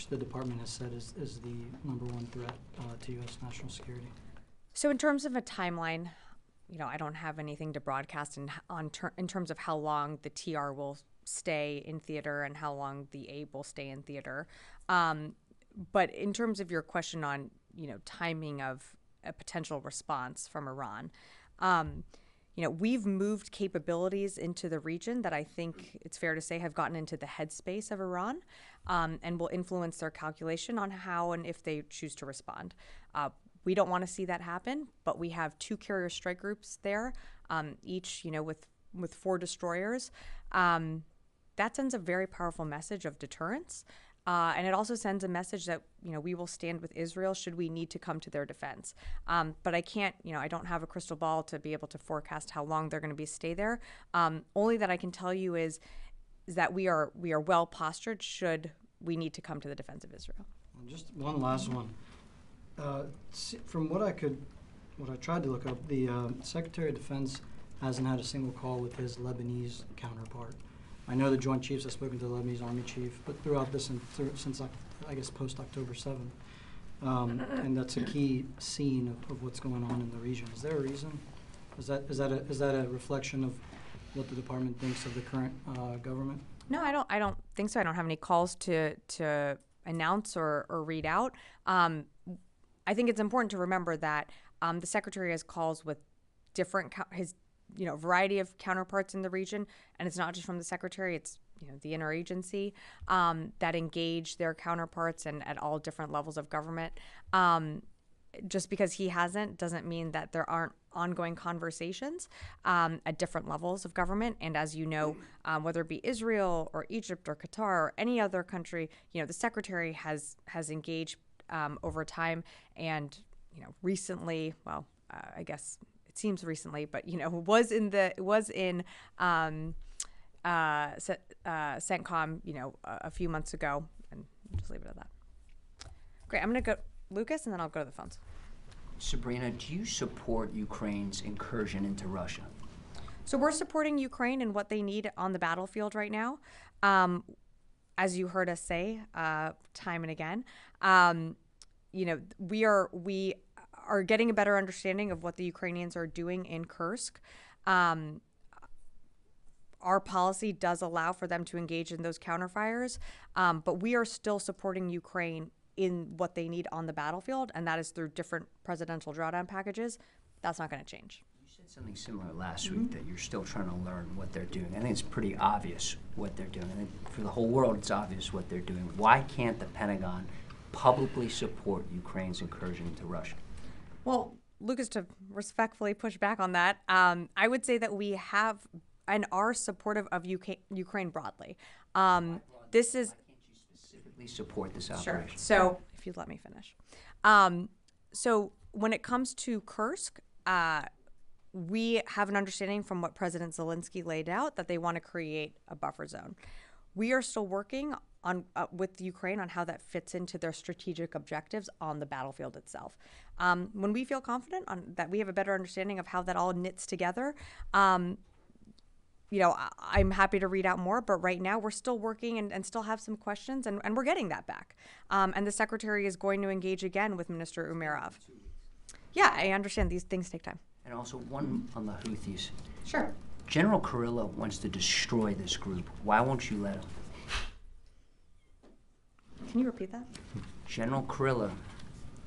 which the department has said is the #1 threat to U.S. national security. So in terms of a timeline, I don't have anything to broadcast in terms of how long the TR will stay in theater and how long the AIM will stay in theater. But in terms of your question on, timing of a potential response from Iran, we've moved capabilities into the region that I think it's fair to say have gotten into the headspace of Iran, and will influence their calculation on how and if they choose to respond. We don't want to see that happen, but we have 2 carrier strike groups there, each, with 4 destroyers. That sends a very powerful message of deterrence. And it also sends a message that, we will stand with Israel should we need to come to their defense. But I can't, I don't have a crystal ball to be able to forecast how long they're going to stay there. Only that I can tell you is that we are well postured should we need to come to the defense of Israel. Just one last one. From what I tried to look up, the Secretary of Defense hasn't had a single call with his Lebanese counterpart. I know the Joint Chiefs have spoken to the Lebanese Army Chief, but throughout this and since I guess post October 7th, and that's a key scene of what's going on in the region. Is there a reason? Is that a reflection of what the department thinks of the current government? No, I don't think so. I don't have any calls to announce or read out. I think it's important to remember that the Secretary has calls with different variety of counterparts in the region, and it's not just from the Secretary. It's the interagency that engage their counterparts and at all different levels of government. Just because he hasn't doesn't mean that there aren't ongoing conversations at different levels of government. And as you know, whether it be Israel or Egypt or Qatar or any other country, the Secretary has engaged over time, and recently, I guess it seems recently, but was in CENTCOM a few months ago, and just leave it at that. Great, I'm gonna go Lucas, and then I'll go to the phones. Sabrina, do you support Ukraine's incursion into Russia? So we're supporting Ukraine and what they need on the battlefield right now. As you heard us say time and again, we are getting a better understanding of what the Ukrainians are doing in Kursk. Our policy does allow for them to engage in those counterfires, but we are still supporting Ukraine in what they need on the battlefield, and that is through different presidential drawdown packages. That's not going to change. You said something similar last week, that you're still trying to learn what they're doing. I think it's pretty obvious what they're doing. I think for the whole world, it's obvious what they're doing. Why can't the Pentagon publicly support Ukraine's incursion into Russia? Well, Lucas, to respectfully push back on that, I would say that we have and are supportive of Ukraine broadly. This is... Specifically support this operation. Sure. So, if you'd let me finish. So, when it comes to Kursk, we have an understanding from what President Zelensky laid out that they want to create a buffer zone. We are still working on with Ukraine on how that fits into their strategic objectives on the battlefield itself. When we feel confident that we have a better understanding of how that all knits together, I'm happy to read out more, but right now we're still working and still have some questions, and we're getting that back. And the Secretary is going to engage again with Minister Umerov. Yeah, I understand these things take time. And also one on the Houthis. Sure. General Kurilla wants to destroy this group. Why won't you let him? Can you repeat that? General Kurilla,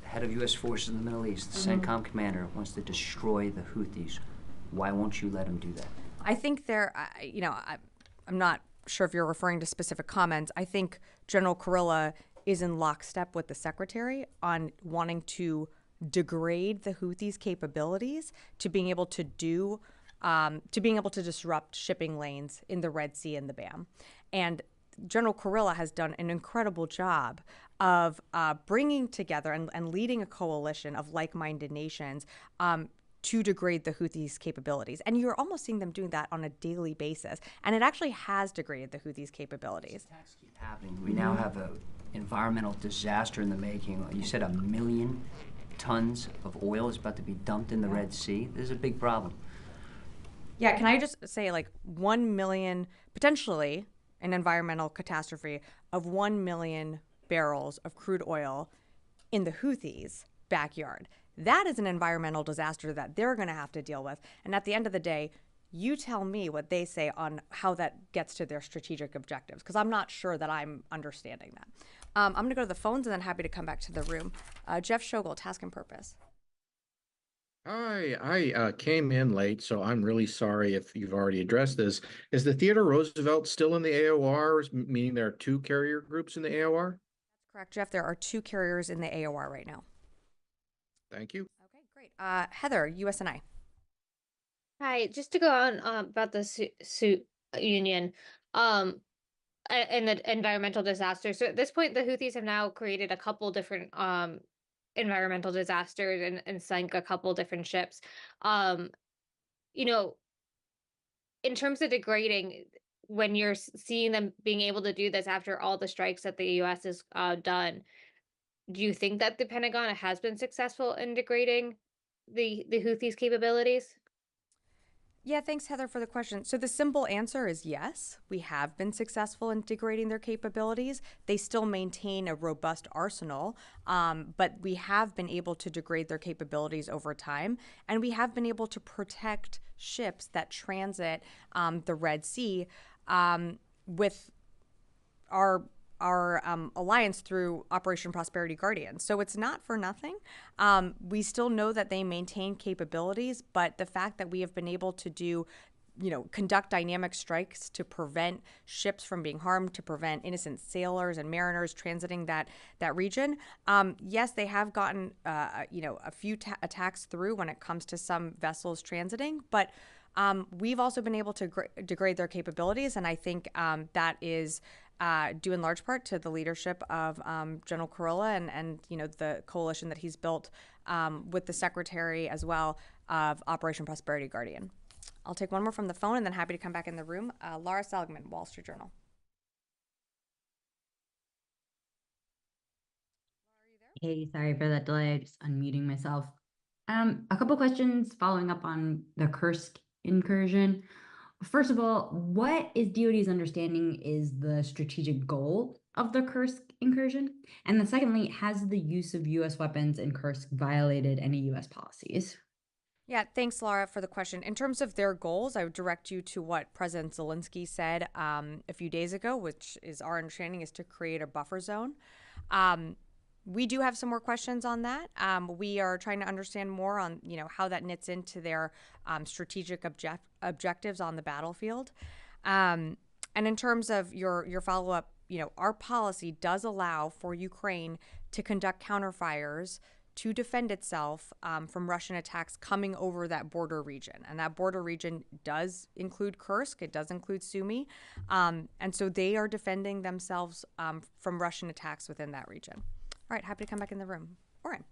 head of U.S. forces in the Middle East, the CENTCOM commander, wants to destroy the Houthis. Why won't you let him do that? I think I'm not sure if you're referring to specific comments. I think General Kurilla is in lockstep with the Secretary on wanting to degrade the Houthis' capabilities to being able to disrupt shipping lanes in the Red Sea and the BAM. And General Kurilla has done an incredible job of bringing together and leading a coalition of like-minded nations to degrade the Houthis' capabilities. And you're almost seeing them doing that on a daily basis. And it actually has degraded the Houthis' capabilities. Attacks keep happening. We now have an environmental disaster in the making. You said 1 million tons of oil is about to be dumped in the Red Sea. This is a big problem. Yeah, can I just say 1 million, potentially an environmental catastrophe of 1 million barrels of crude oil in the Houthis' backyard. That is an environmental disaster that they're going to have to deal with. And at the end of the day, you tell me what they say on how that gets to their strategic objectives, because I'm not sure that I'm understanding that. I'm going to go to the phones and then happy to come back to the room. Jeff Schogel, Task and Purpose. Hi, I came in late, so I'm really sorry if you've already addressed this. Is the Theodore Roosevelt still in the AOR, meaning there are two carrier groups in the AOR? That's correct, Jeff. There are 2 carriers in the AOR right now. Thank you. Okay, great. Heather, USNI. Hi, just to go on about the suit union and the environmental disaster. So at this point, the Houthis have now created a couple different environmental disasters and sank a couple different ships. You know, in terms of degrading, when you're seeing them being able to do this after all the strikes that the U.S. has done, do you think that the Pentagon has been successful in degrading the Houthis' capabilities? Yeah, thanks, Heather, for the question. So the simple answer is yes, we have been successful in degrading their capabilities. They still maintain a robust arsenal, but we have been able to degrade their capabilities over time, and we have been able to protect ships that transit the Red Sea with our alliance through Operation Prosperity Guardian. So it's not for nothing. We still know that they maintain capabilities, but the fact that we have been able to conduct dynamic strikes to prevent ships from being harmed, to prevent innocent sailors and mariners transiting that region. Yes, they have gotten a few attacks through when it comes to some vessels transiting, but we've also been able to degrade their capabilities, and I think that is due in large part to the leadership of General Kurilla and the coalition that he's built with the secretary as well of Operation Prosperity Guardian. I'll take one more from the phone and then happy to come back in the room. Laura Seligman, Wall Street Journal. Hey, sorry for that delay. Just unmuting myself. A couple questions following up on the Kursk incursion. First of all, what is DoD's understanding is the strategic goal of the Kursk incursion? And then secondly, has the use of U.S. weapons in Kursk violated any U.S. policies? Yeah, thanks, Laura, for the question. In terms of their goals, I would direct you to what President Zelensky said a few days ago, which is our understanding is to create a buffer zone. We do have some more questions on that. We are trying to understand more on, how that knits into their strategic objectives on the battlefield. And in terms of your follow-up, our policy does allow for Ukraine to conduct counterfires to defend itself from Russian attacks coming over that border region. And that border region does include Kursk. It does include Sumy. And so they are defending themselves from Russian attacks within that region. All right, happy to come back in the room. Oren.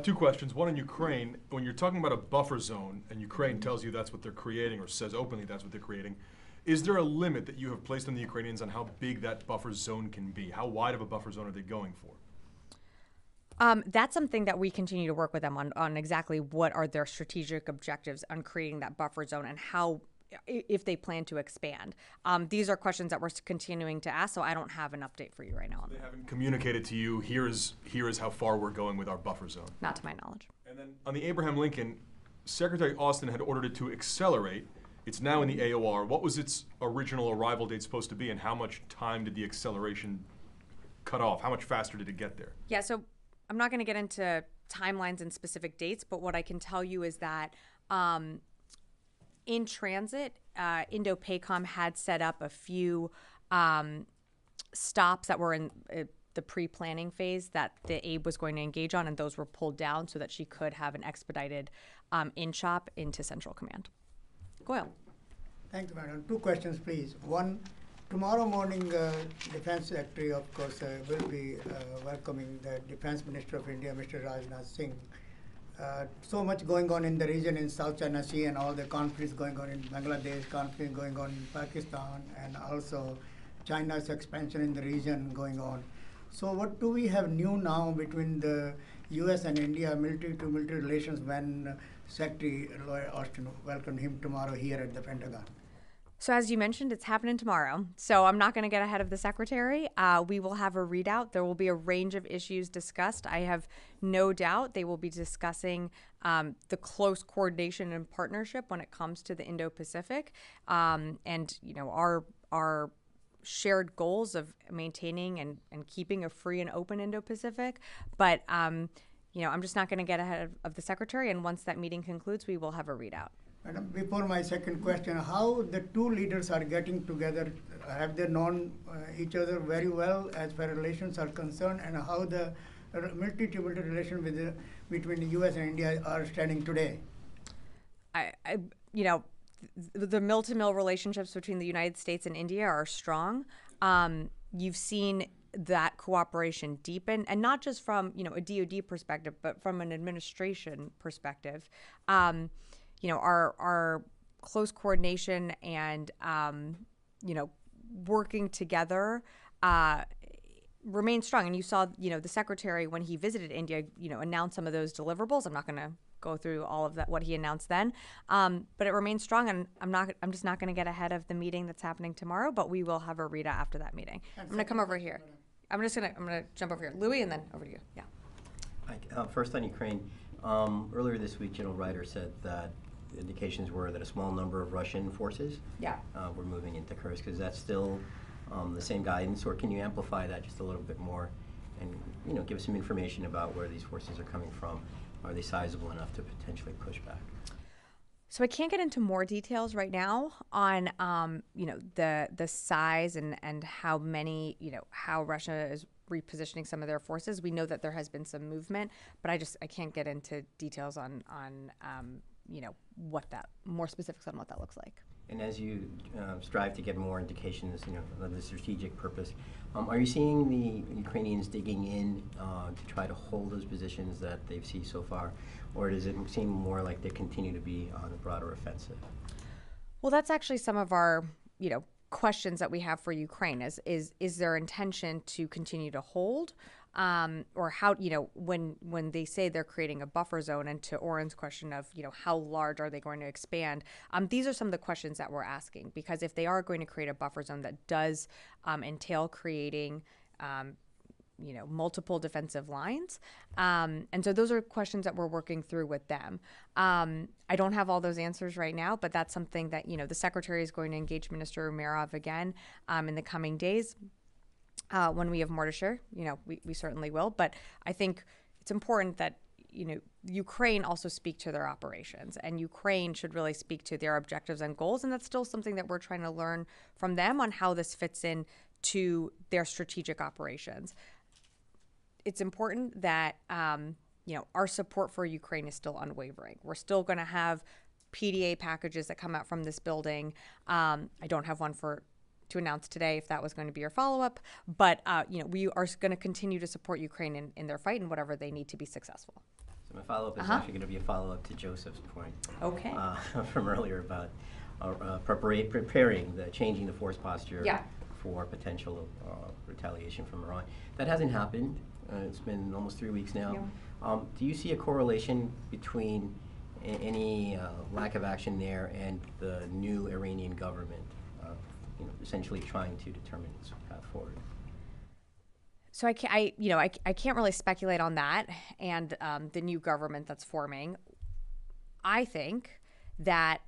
2 questions. One on Ukraine. When you're talking about a buffer zone and Ukraine tells you that's what they're creating or says openly that's what they're creating, is there a limit that you have placed on the Ukrainians on how big that buffer zone can be? How wide of a buffer zone are they going for? That's something that we continue to work with them on exactly what are their strategic objectives on creating that buffer zone and how, if they plan to expand. These are questions that we're continuing to ask, so I don't have an update for you right now on They that. haven't communicated to you, here is how far we're going with our buffer zone. Not to my knowledge. And then on the Abraham Lincoln, Secretary Austin had ordered it to accelerate. It's now in the AOR. What was its original arrival date supposed to be, and how much time did the acceleration cut off? How much faster did it get there? Yeah, so I'm not going to get into timelines and specific dates, but what I can tell you is that in transit, Indo-PACOM had set up a few stops that were in the pre-planning phase that the AIB was going to engage on, and those were pulled down so that she could have an expedited in-chop into Central Command. Goyle. Thank you, Madam. 2 questions, please. One, tomorrow morning, Defense Secretary, of course, will be welcoming the Defense Minister of India, Mr. Rajnath Singh. So much going on in the region in South China Sea and all the conflicts going on in Bangladesh, conflict going on in Pakistan, and also China's expansion in the region going on. So what do we have new now between the U.S. and India military-to-military relations when Secretary Lloyd Austin welcomed him tomorrow here at the Pentagon? So as you mentioned, it's happening tomorrow. So I'm not going to get ahead of the secretary. We will have a readout. There will be a range of issues discussed. I have no doubt they will be discussing the close coordination and partnership when it comes to the Indo-Pacific, and our shared goals of maintaining and keeping a free and open Indo-Pacific. But I'm just not going to get ahead of the secretary. And once that meeting concludes, we will have a readout. Madam, before my second question, how the two leaders are getting together? Have they known each other very well as far as relations are concerned, and how the military-to-military relation between the U.S. and India are standing today? The mill-to-mill relationships between the United States and India are strong. You've seen that cooperation deepen, and not just from a DoD perspective, but from an administration perspective. Our close coordination and working together remains strong. And you saw the secretary, when he visited India, announce some of those deliverables. I'm not going to go through all of that what he announced then, but it remains strong. And I'm just not going to get ahead of the meeting that's happening tomorrow. But we will have a readout after that meeting. I'm going to come over here. I'm gonna jump over here, Louis, and then over to you. Yeah. First on Ukraine. Earlier this week, General Ryder said that indications were that a small number of Russian forces were moving into Kursk. Is that still the same guidance, or can you amplify that just a little bit more and give us some information about where these forces are coming from? Are they sizable enough to potentially push back? So I can't get into more details right now on the size and how many, how Russia is repositioning some of their forces. We know that there has been some movement, but I can't get into details on what that, more specifics on what that looks like. And as you strive to get more indications, of the strategic purpose, are you seeing the Ukrainians digging in to try to hold those positions that they've seen so far, or does it seem more like they continue to be on a broader offensive? Well, that's actually some of our, questions that we have for Ukraine. Is their intention to continue to hold? Or how, when they say they're creating a buffer zone, and to Oren's question of, how large are they going to expand? These are some of the questions that we're asking, because if they are going to create a buffer zone that does entail creating, multiple defensive lines. And so those are questions that we're working through with them. I don't have all those answers right now, but that's something that, the Secretary is going to engage Minister Umerov again in the coming days. When we have more to share, we certainly will. But I think it's important that, Ukraine also speak to their operations, and Ukraine should really speak to their objectives and goals. And that's still something that we're trying to learn from them on how this fits in to their strategic operations. It's important that, our support for Ukraine is still unwavering. We're still going to have PDA packages that come out from this building. I don't have one to announce today if that was going to be your follow-up, but we are going to continue to support Ukraine in their fight and whatever they need to be successful. So my follow-up is actually going to be a follow-up to Joseph's point from earlier about preparing, changing the force posture for potential retaliation from Iran. That hasn't happened. It's been almost 3 weeks now. Do you see a correlation between any lack of action there and the new Iranian government essentially trying to determine its path forward? So I can't really speculate on that and the new government that's forming. I think that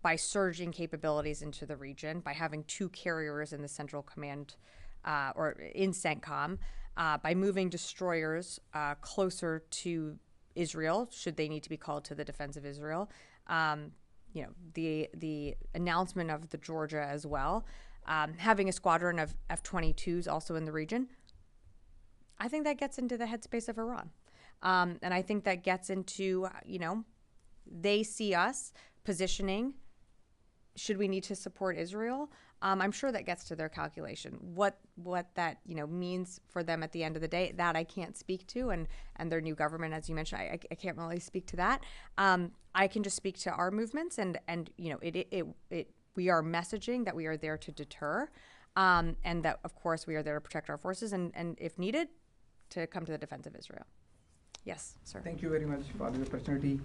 by surging capabilities into the region, by having 2 carriers in the Central Command or in CENTCOM, by moving destroyers closer to Israel, should they need to be called to the defense of Israel, the announcement of the Georgia as well, having a squadron of F-22s also in the region, I think that gets into the headspace of Iran. And I think that gets into, they see us positioning, should we need to support Israel? I'm sure that gets to their calculation. What that, means for them at the end of the day, that I can't speak to, and their new government, as you mentioned, I can't really speak to that. I can just speak to our movements, and we are messaging that we are there to deter, and that, of course, we are there to protect our forces, and if needed, to come to the defense of Israel. Yes, sir. Thank you very much for the opportunity.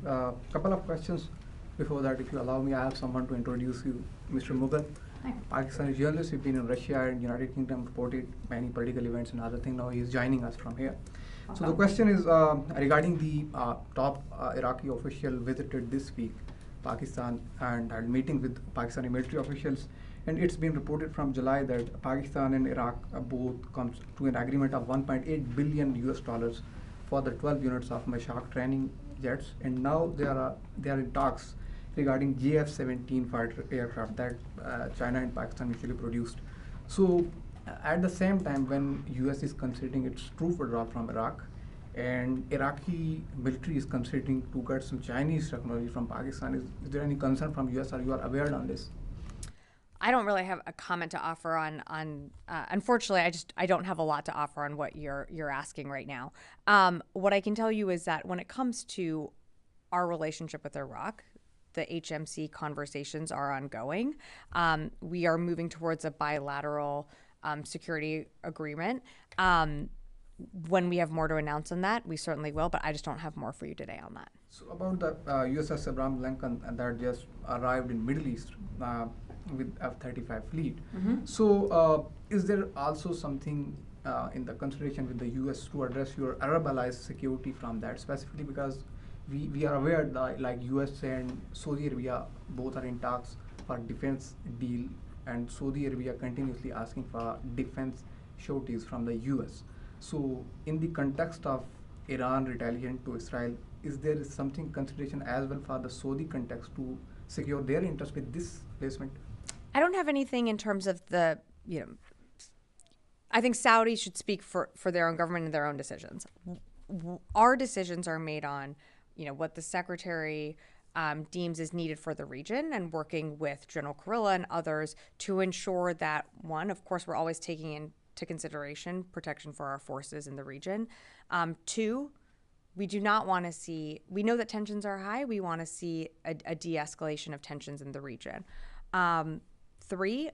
Couple of questions. Before that, if you allow me, I have someone to introduce you, Mr. Mughal. Pakistani journalist. We've been in Russia and United Kingdom, reported many political events and other things. Now he's joining us from here. So the question is regarding the top Iraqi official visited this week Pakistan and had meeting with Pakistani military officials. And it's been reported from July that Pakistan and Iraq both comes to an agreement of 1.8 billion US dollars for the 12 units of Mashak training jets. And now they are in talks regarding JF-17 fighter aircraft that China and Pakistan mutually produced. So at the same time, when US is considering its troop withdrawal from Iraq, and Iraqi military is considering to get some Chinese technology from Pakistan, is there any concern from US, or you are aware on this? I don't really have a comment to offer on unfortunately, I don't have a lot to offer on what you're asking right now. What I can tell you is that when it comes to our relationship with Iraq, the HMC conversations are ongoing. We are moving towards a bilateral security agreement. When we have more to announce on that, we certainly will, but I just don't have more for you today on that. So about the USS Abraham Lincoln that just arrived in Middle East with F-35 fleet. So is there also something in the consideration with the US to address your Arab allies security from that, specifically because we are aware that like US and Saudi Arabia both are in talks for defense deal, and Saudi Arabia continuously asking for defense sureties from the US. So in the context of Iran retaliation to Israel, is there something consideration as well for the Saudi context to secure their interest with this placement? I don't have anything in terms of the, I think Saudi should speak for their own government and their own decisions. Our decisions are made on, what the secretary deems is needed for the region, and working with General Kurilla and others to ensure that, one, of course, we're always taking into consideration protection for our forces in the region. Two, we do not want to see, we know that tensions are high, we want to see a de-escalation of tensions in the region. Three,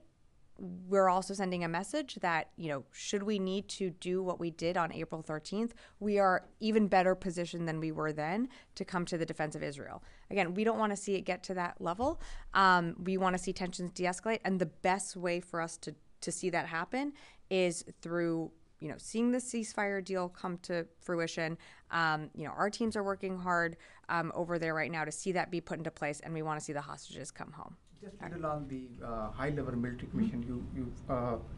we're also sending a message that, should we need to do what we did on April 13th, we are even better positioned than we were then to come to the defense of Israel. Again, we don't want to see it get to that level. We want to see tensions de-escalate, and the best way for us to see that happen is through, seeing the ceasefire deal come to fruition. Our teams are working hard over there right now to see that be put into place, and we want to see the hostages come home. Just a little on the high-level military commission you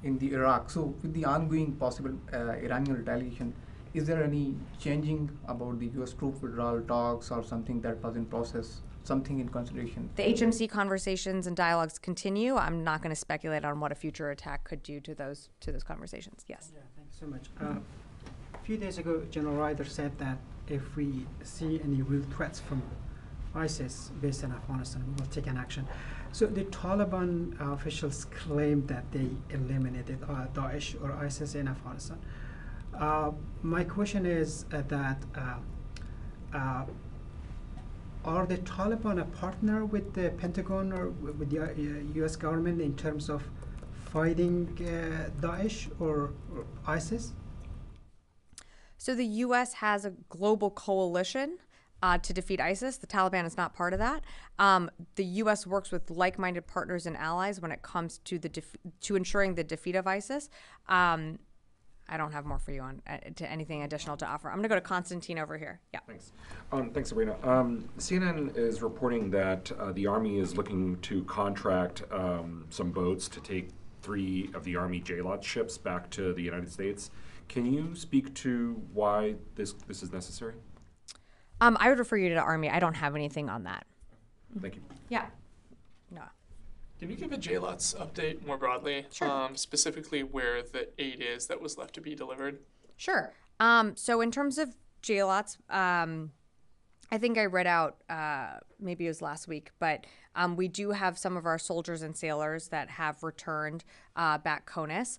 in the Iraq. So with the ongoing possible Iranian retaliation, is there any changing about the U.S. troop withdrawal talks or something that was in process, something in consideration? The HMC conversations and dialogues continue. I'm not going to speculate on what a future attack could do to those conversations. Yes. Yeah, thanks so much. A few days ago, General Reuters said that if we see any real threats from ISIS based in Afghanistan, we will take an action. So the Taliban officials claimed that they eliminated Daesh or ISIS in Afghanistan. My question is are the Taliban a partner with the Pentagon or with the U.S. government in terms of fighting Daesh or ISIS? So the U.S. has a global coalition to defeat ISIS. The Taliban is not part of that. The U.S. works with like-minded partners and allies when it comes to to ensuring the defeat of ISIS. I don't have more for you on to anything additional to offer. I'm going to go to Constantine over here. Yeah. Thanks. Thanks, Sabrina. CNN is reporting that the Army is looking to contract some boats to take 3 of the Army JLOT ships back to the United States. Can you speak to why this is necessary? I would refer you to the Army. I don't have anything on that. Thank you. Yeah. No. Can you give a JLOTS update more broadly? Sure. Specifically where the aid is that was left to be delivered? Sure. So in terms of JLOTS, I think I read out, maybe it was last week, but we do have some of our soldiers and sailors that have returned back CONUS.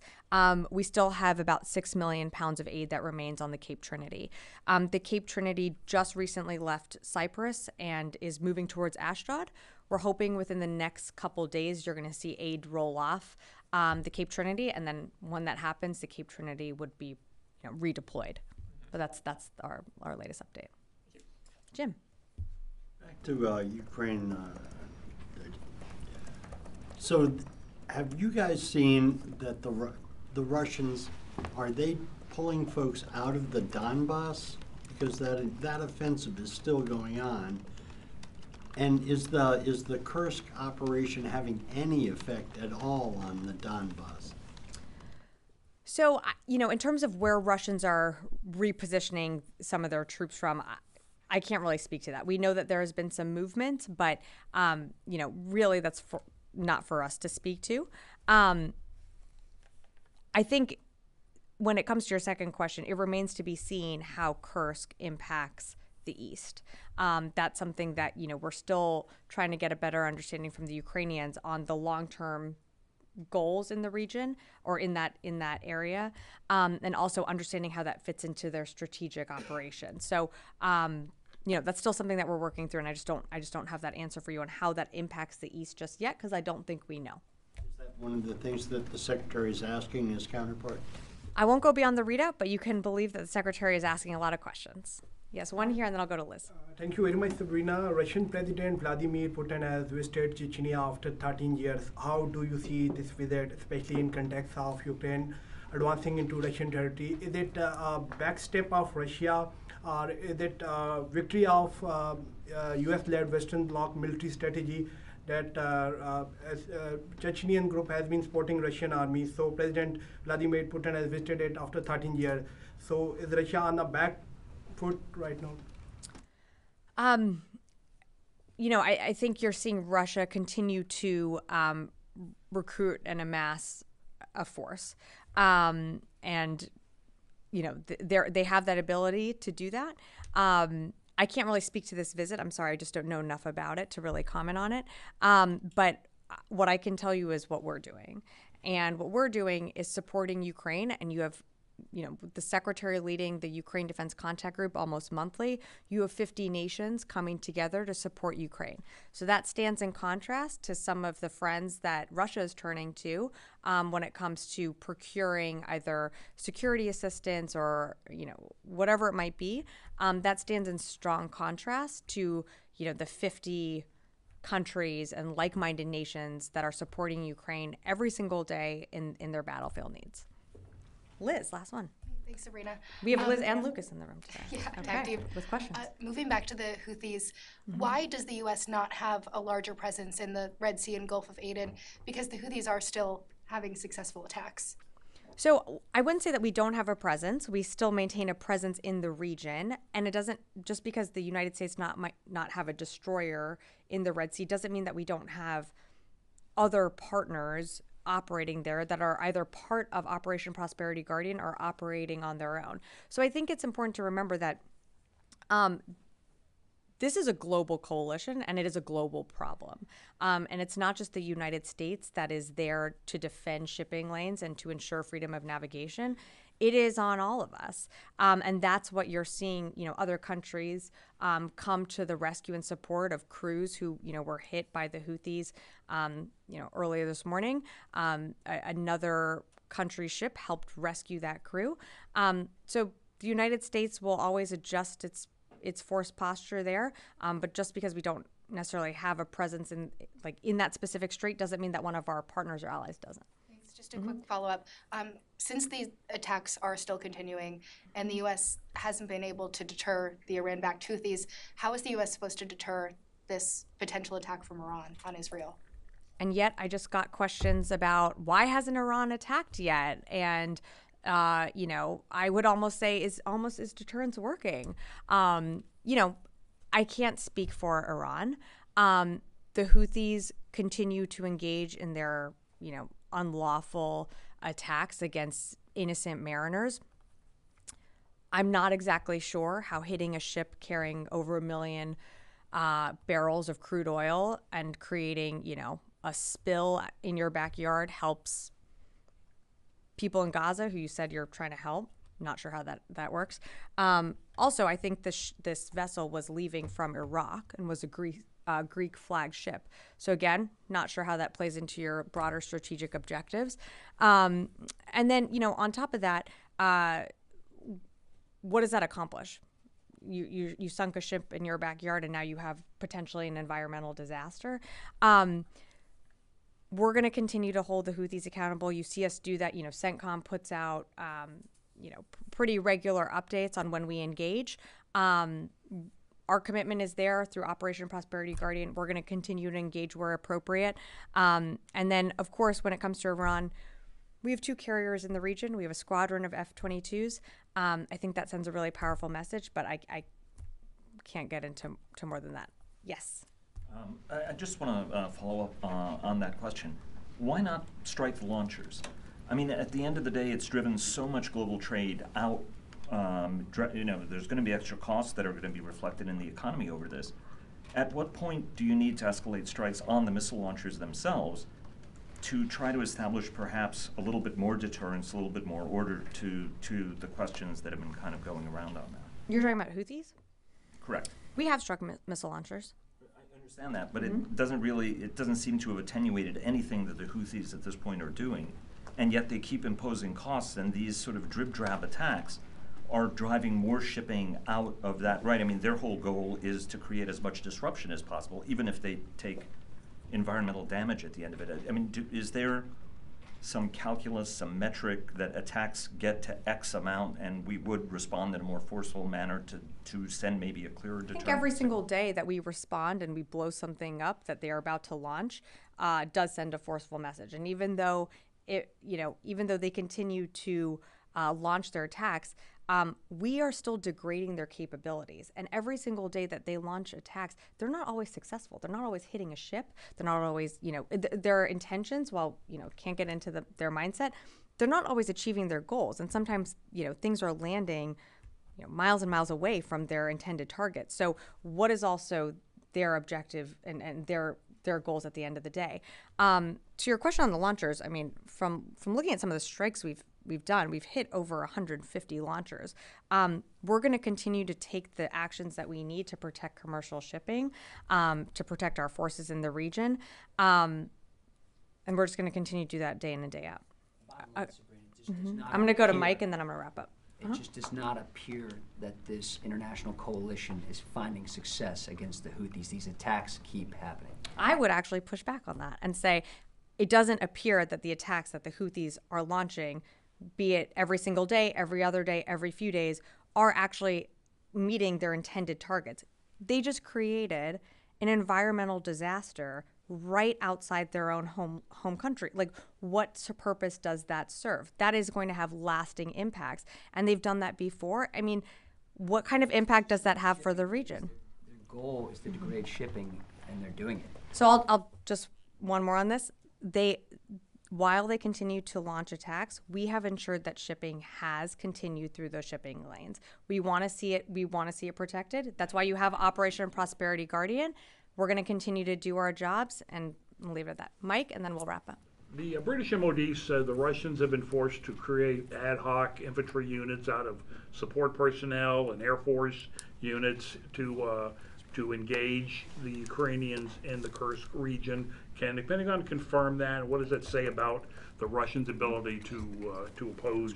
We still have about 6 million pounds of aid that remains on the Cape Trinity. The Cape Trinity just recently left Cyprus and is moving towards Ashdod. We're hoping within the next couple days you're going to see aid roll off the Cape Trinity, and then when that happens, the Cape Trinity would be redeployed. But that's our latest update. Jim. Back to Ukraine. So have you guys seen that the Russians, are they pulling folks out of the Donbas? Because that offensive is still going on. And is the Kursk operation having any effect at all on the Donbas? So, in terms of where Russians are repositioning some of their troops from, I can't really speak to that. We know that there has been some movement, but, really that's not for us to speak to. I think when it comes to your second question, it remains to be seen how Kursk impacts the East. That's something that, we're still trying to get a better understanding from the Ukrainians on the long-term goals in the region or in that area, and also understanding how that fits into their strategic operation. So, that's still something that we're working through, and I just don't have that answer for you on how that impacts the East just yet, because I don't think we know. Is that one of the things that the Secretary is asking his counterpart? I won't go beyond the readout, but you can believe that the Secretary is asking a lot of questions. Yes, one here, and then I'll go to Liz. Thank you very much, Sabrina. Russian President Vladimir Putin has visited Chechnya after 13 years. How do you see this visit, especially in context of Ukraine advancing into Russian territory? Is it a backstep of Russia, or is it a victory of US-led Western Bloc military strategy that Chechnyan group has been supporting Russian army? So President Vladimir Putin has visited it after 13 years. So is Russia on the back foot right now? I think you're seeing Russia continue to recruit and amass a force. And, they have that ability to do that. I can't really speak to this visit. I'm sorry, I just don't know enough about it to really comment on it. But what I can tell you is what we're doing. And what we're doing is supporting Ukraine, and you have the Secretary leading the Ukraine Defense Contact Group almost monthly. You have 50 nations coming together to support Ukraine. So that stands in contrast to some of the friends that Russia is turning to when it comes to procuring either security assistance or, whatever it might be. That stands in strong contrast to, the 50 countries and like-minded nations that are supporting Ukraine every single day in their battlefield needs. Liz, last one. Thanks, Sabrina. We have Liz and Lucas in the room today. Yeah, okay. tag team. With questions. Moving back to the Houthis, why does the U.S. not have a larger presence in the Red Sea and Gulf of Aden? Because the Houthis are still having successful attacks. So I wouldn't say that we don't have a presence. We still maintain a presence in the region. And it doesn't, just because the United States might not have a destroyer in the Red Sea, doesn't mean that we don't have other partners operating there that are either part of Operation Prosperity Guardian or operating on their own. So I think it's important to remember that this is a global coalition and it is a global problem. And it's not just the United States that is there to defend shipping lanes and to ensure freedom of navigation. It is on all of us. And that's what you're seeing, other countries come to the rescue and support of crews who, were hit by the Houthis, earlier this morning. Another country's ship helped rescue that crew. So the United States will always adjust its force posture there. But just because we don't necessarily have a presence in that specific strait doesn't mean that one of our partners or allies doesn't. Just a quick follow-up. Since these attacks are still continuing and the U.S. hasn't been able to deter the Iran-backed Houthis, how is the U.S. supposed to deter this potential attack from Iran on Israel? And yet I just got questions about why hasn't Iran attacked yet? And, I would almost say is deterrence working? I can't speak for Iran. The Houthis continue to engage in their, unlawful attacks against innocent mariners. I'm not exactly sure how hitting a ship carrying over 1 million barrels of crude oil and creating, a spill in your backyard helps people in Gaza who you said you're trying to help. Not sure how that works. Also, I think this vessel was leaving from Iraq and was a Greek flag ship. So again, not sure how that plays into your broader strategic objectives. And then, on top of that, what does that accomplish? You sunk a ship in your backyard and now you have potentially an environmental disaster. we're going to continue to hold the Houthis accountable. You see us do that. CENTCOM puts out, pretty regular updates on when we engage. Our commitment is there through Operation Prosperity Guardian. We're going to continue to engage where appropriate. And then, of course, when it comes to Iran, we have 2 carriers in the region. We have a squadron of F-22s. I think that sends a really powerful message, but I can't get into more than that. Yes. I just want to follow up on that question. Why not strike the launchers? I mean, at the end of the day, it's driven so much global trade out. There's going to be extra costs that are going to be reflected in the economy over this. At what point do you need to escalate strikes on the missile launchers themselves to try to establish perhaps a little bit more deterrence, a little bit more order to the questions that have been kind of going around on that? You're talking about Houthis? Correct. We have struck missile launchers. I understand that, but it doesn't seem to have attenuated anything that the Houthis at this point are doing, and yet they keep imposing costs, and these sort of drib-drab attacks are driving more shipping out of that, right? I mean, their whole goal is to create as much disruption as possible, even if they take environmental damage at the end of it. I mean, is there some calculus, some metric that attacks get to X amount and we would respond in a more forceful manner to send maybe a clearer deterrent? I think every single day that we respond and we blow something up that they are about to launch does send a forceful message. And even though they continue to launch their attacks, we are still degrading their capabilities. And every single day that they launch attacks, they're not always successful. They're not always hitting a ship. They're not always, their intentions, while, can't get into their mindset, they're not always achieving their goals. And sometimes, things are landing, miles and miles away from their intended targets. So what is also their objective and their goals at the end of the day? To your question on the launchers, I mean, from looking at some of the strikes we've done, we've hit over 150 launchers. We're going to continue to take the actions that we need to protect commercial shipping, to protect our forces in the region. And we're just going to continue to do that day in and day out. I'm going to go to Mike and then I'm going to wrap up. It just does not appear that this international coalition is finding success against the Houthis. These attacks keep happening. I would actually push back on that and say it doesn't appear that the attacks that the Houthis are launching, be it every single day, every other day, every few days, are actually meeting their intended targets. They just created an environmental disaster right outside their own home country. Like, what purpose does that serve? That is going to have lasting impacts, and they've done that before. I mean, what kind of impact does that have for the region? Their goal is to degrade shipping, and they're doing it. So I'll just one more on this. While they continue to launch attacks, we have ensured that shipping has continued through those shipping lanes. We want to see it. We want to see it protected. That's why you have Operation Prosperity Guardian. We're going to continue to do our jobs, and we'll leave it at that. Mike, and then we'll wrap up. The British MOD said the Russians have been forced to create ad hoc infantry units out of support personnel and Air Force units to engage the Ukrainians in the Kursk region. Can the Pentagon confirm that? What does that say about the Russians' ability to oppose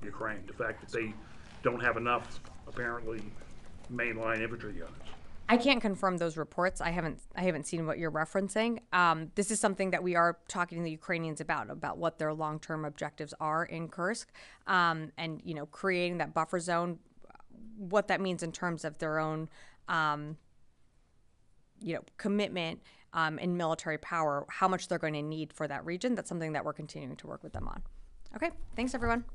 Ukraine? The fact that they don't have enough, apparently, mainline infantry units. I can't confirm those reports. I haven't seen what you're referencing. This is something that we are talking to the Ukrainians about what their long-term objectives are in Kursk, and creating that buffer zone, what that means in terms of their own commitment in military power, how much they're going to need for that region. That's something that we're continuing to work with them on. Okay, thanks everyone.